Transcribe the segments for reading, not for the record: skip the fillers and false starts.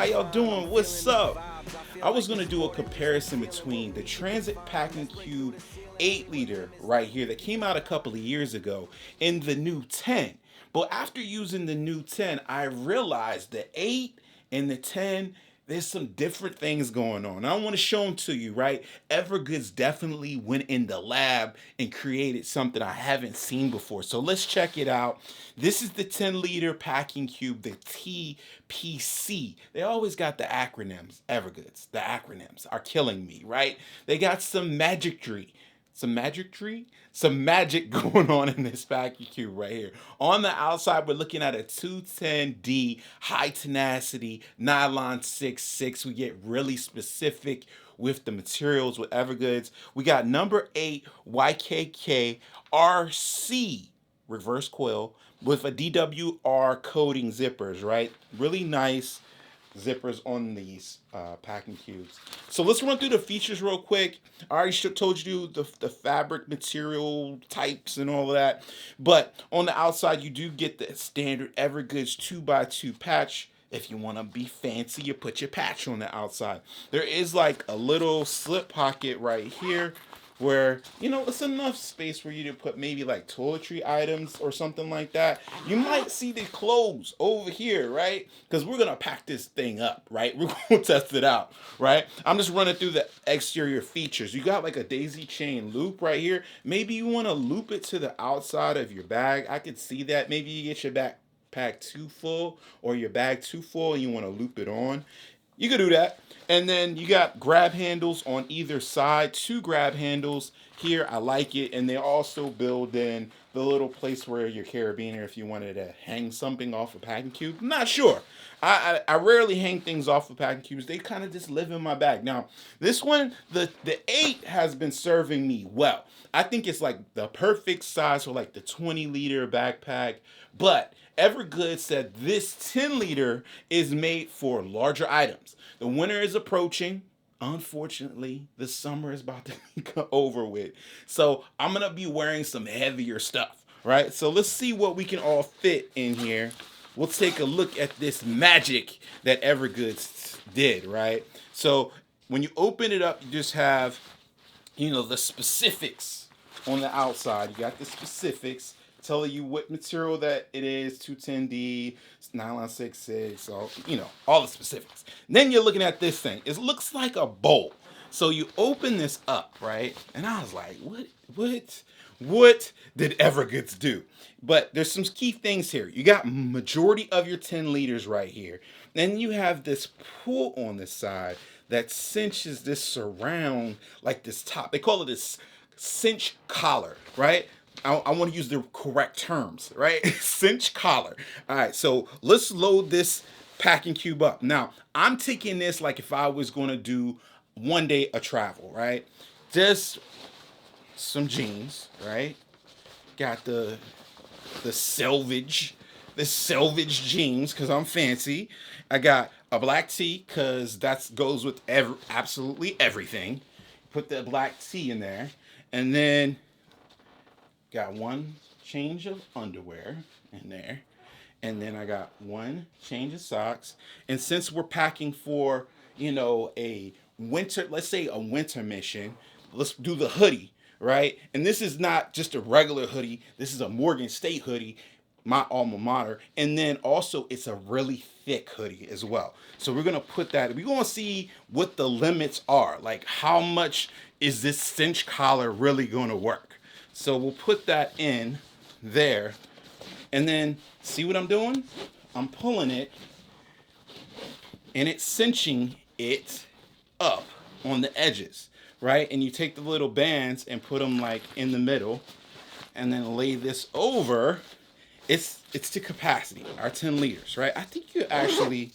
How y'all doing? What's up? I was gonna do a comparison between the Transit Packing Cube 8 liter right here that came out a couple of years ago and the new 10. But after using the new 10, I realized the 8 and the 10, there's some different things going on. I want to show them to you, right? Evergoods definitely went in the lab and created something I haven't seen before. So let's check it out. This is the 10-liter packing cube, the TPC. They always got the acronyms, Evergoods. The acronyms are killing me, right? They got some some magic going on in this vacuum cube right here. On the outside, we're looking at a 210D high tenacity nylon 6.6. We get really specific with the materials with Evergoods. We got number 8 YKK RC reverse coil with a DWR coating zippers, right? Really nice zippers on these packing cubes. So let's run through the features real quick. I already told you the fabric material types and all of that. But on the outside, you do get the standard Evergoods 2x2 patch. If you want to be fancy, you put your patch on the outside. There is like a little slip pocket right here where, you know, it's enough space for you to put maybe like toiletry items or something like that. You might see the clothes over here, right? Because we're going to pack this thing up, right? We're going to test it out, right? I'm just running through the exterior features. You got like a daisy chain loop right here. Maybe you want to loop it to the outside of your bag. I could see that. Maybe you get your backpack too full or your bag too full and you want to loop it on. You could do that. And then you got grab handles on either side, 2 grab handles here. I like it. And they also build in the little place where your carabiner, if you wanted to hang something off a packing cube. I'm not sure. I rarely hang things off of packing cubes. They kind of just live in my bag. Now, this one, the 8 has been serving me well. I think it's like the perfect size for like the 20-liter backpack. But Evergood said this 10-liter is made for larger items. The winter is approaching. Unfortunately, the summer is about to be over with. So I'm going to be wearing some heavier stuff, right? So let's see what we can all fit in here. We'll take a look at this magic that Evergoods did, right? So when you open it up, you just have, you know, the specifics on the outside. You got the specifics telling you what material that it is, 210D, nylon 6.6, so, you know, all the specifics. And then you're looking at this thing. It looks like a bowl. So you open this up, right? And I was like, what did Evergoods do? But there's some key things here. You got majority of your 10 liters right here. Then you have this pull on the side that cinches this surround, like this top. They call it this cinch collar, right? I want to use the correct terms, right? Cinch collar. All right, so let's load this packing cube up. Now, I'm taking this like if I was going to do one day of travel, right? Just some jeans, right? Got the selvage jeans because I'm fancy. I got a black tee because that goes with absolutely everything. Put the black tee in there, and then got one change of underwear in there. And then I got one change of socks. And since we're packing for, you know, a winter, let's say a winter mission, let's do the hoodie, right? And this is not just a regular hoodie. This is a Morgan State hoodie, my alma mater. And then also it's a really thick hoodie as well. So we're going to put that, we're going to see what the limits are. Like how much is this cinch collar really going to work? So we'll put that in there. And then see what I'm doing? I'm pulling it and it's cinching it up on the edges, right? And you take the little bands and put them like in the middle and then lay this over. It's to capacity, our 10 liters, right? I think you actually,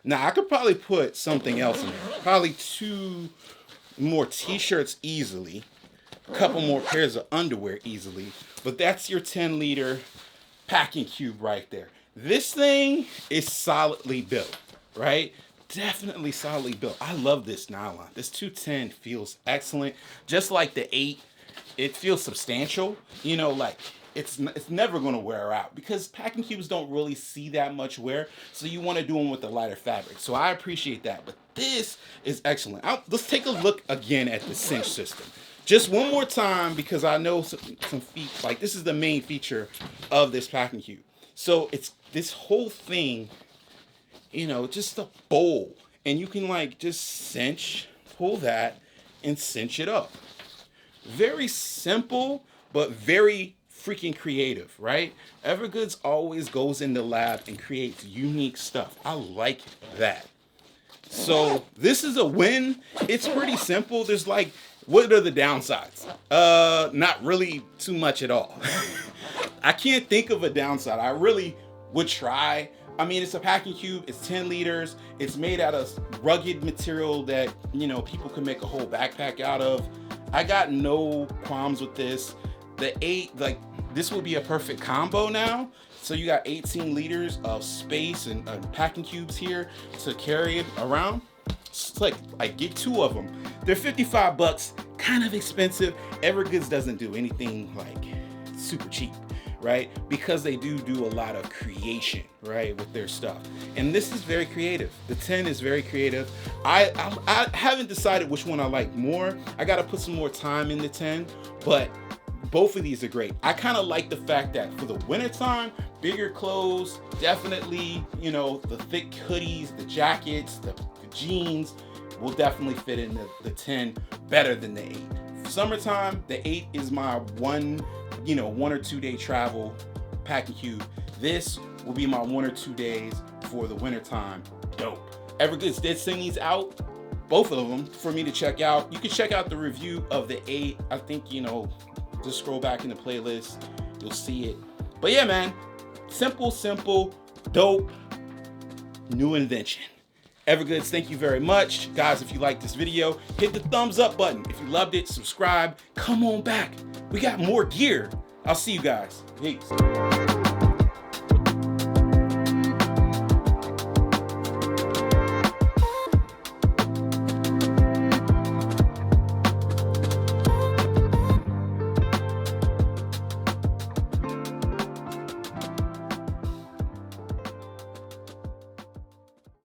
now I could probably put something else in there. Probably 2 more t-shirts easily. A couple more pairs of underwear easily. But that's your 10-liter packing cube right there. This thing is solidly built, right? Definitely solidly built. I love this nylon. This 210 feels excellent. Just like the 8, it feels substantial. You know, like it's never going to wear out because packing cubes don't really see that much wear. So you want to do them with the lighter fabric. So I appreciate that. But this is excellent. Let's take a look again at the cinch system. Just one more time, because I know some feet, like this is the main feature of this packing cube. So it's this whole thing, you know, just a bowl. And you can like just cinch, pull that, and cinch it up. Very simple, but very freaking creative, right? Evergoods always goes in the lab and creates unique stuff. I like that. So this is a win. It's pretty simple. There's like, what are the downsides? Not really too much at all. I can't think of a downside. I really would try. I mean, it's a packing cube. It's 10 liters. It's made out of rugged material that, you know, people can make a whole backpack out of. I got no qualms with this. The 8, like, this will be a perfect combo now. So you got 18 liters of space and packing cubes here to carry it around. It's like, I get 2 of them. They're 55 bucks, kind of expensive. Evergoods doesn't do anything like super cheap, right? Because they do a lot of creation, right, with their stuff. And this is very creative. The 10 is very creative. I haven't decided which one I like more. I got to put some more time in the 10, but both of these are great. I kind of like the fact that for the wintertime, bigger clothes, definitely, you know, the thick hoodies, the jackets, the jeans will definitely fit in the 10 better than the 8. Summertime, the 8 is my 1 or 2 day travel packing cube. This will be my 1 or 2 days for the wintertime. Dope. Evergoods did send these out, both of them, for me to check out. You can check out the review of the 8. I think, you know, just scroll back in the playlist, you'll see it. But yeah, man, simple, dope, new invention. Evergoods, thank you very much. Guys, if you liked this video, hit the thumbs up button. If you loved it, subscribe. Come on back. We got more gear. I'll see you guys. Peace.